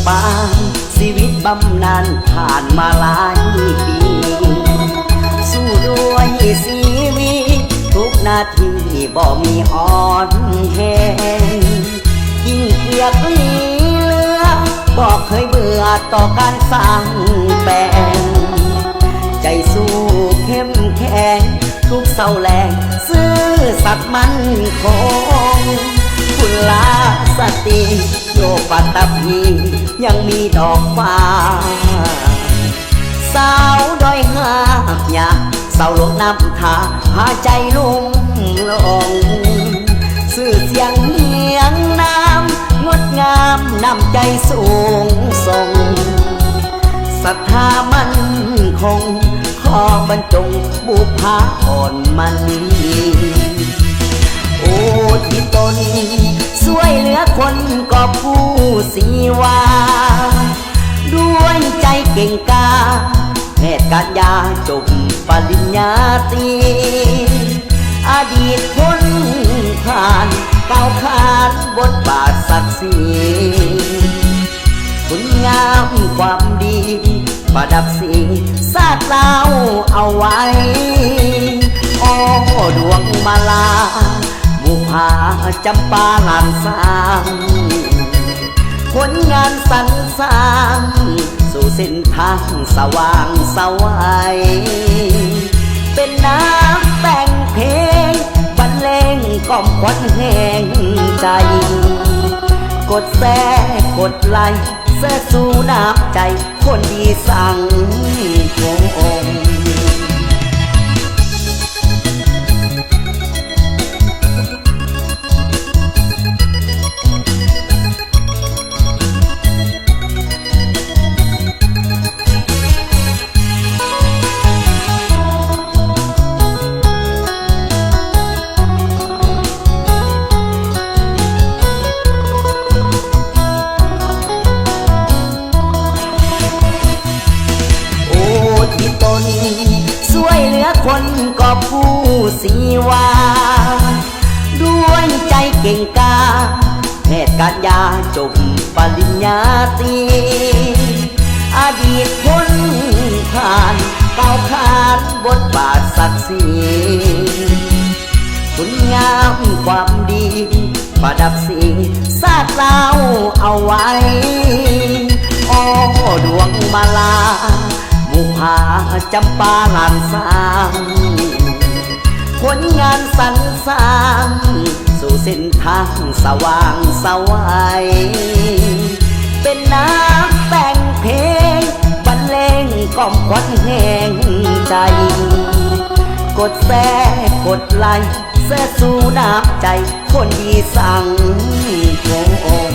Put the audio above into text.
ปางชีวิตบำนาญผ่านมาหลายปีสู้ด้วยชีวิตทุกนาทีบ่มีอ่อนแห้งยิ่งเกียกลีเลือบอกเคยเบื่อต่อการสร้างแปลงใจสู้เข้มแข็งทุกเศร้าแรงซื่อสัตย์มั่นคงคุณลาสติโยปัตตพียังมีดอกฟ้าสาวดอยหากหยาเศร้าลงน้ำทาหาใจลุ่มลงสื่อเสียงเฮียงน้ำงดงามน้ำใจสูงส่งศรัทธามั่นคงขอบรรจงบุพาอ่อนมันโอ้ที่ตนช่วยเหลือคนก็ผู้สีวาด้วยใจเก่งกาแพทย์การยาจบปริญญาตรีอดีตคนผ่านก้าวขานบทบาทศักดิ์ศรีคุณงามความดีประดับสีศาสตร์เล่าเอาไว้โอ้ดวงมาลาบุพาจำปาลานสร้างผลงานสรรสร้างสู่เส้นทางสว่างสวัยเป็นน้ำแต่งเพลงบรรเลงกล่อมควันแห่งใจกดแซ่กดไลค์เสื้อสู่น้ำใจคนดีสั่งคงช่วยเหลือคนก็ผู้สีวาด้วยใจเก่งกาแพทย์การยาจบปริญญาตรีอดีตคนผ่านก้าวขานบทบาทศักดิ์ศรีคุณงามความดีประดับสีศาสตร์เล่าเอาไว้โอ้ดวงมาลาบุพาจำปาลานสร้างผลงานสรรสร้างสู่เส้นทางสว่างสวัยเป็นน้ำแต่งเพลงบรรเลงกล่อมควันแห่งใจกดแซ่กดไลค์เสื้อสู่น้ำใจคนดีสั่งคง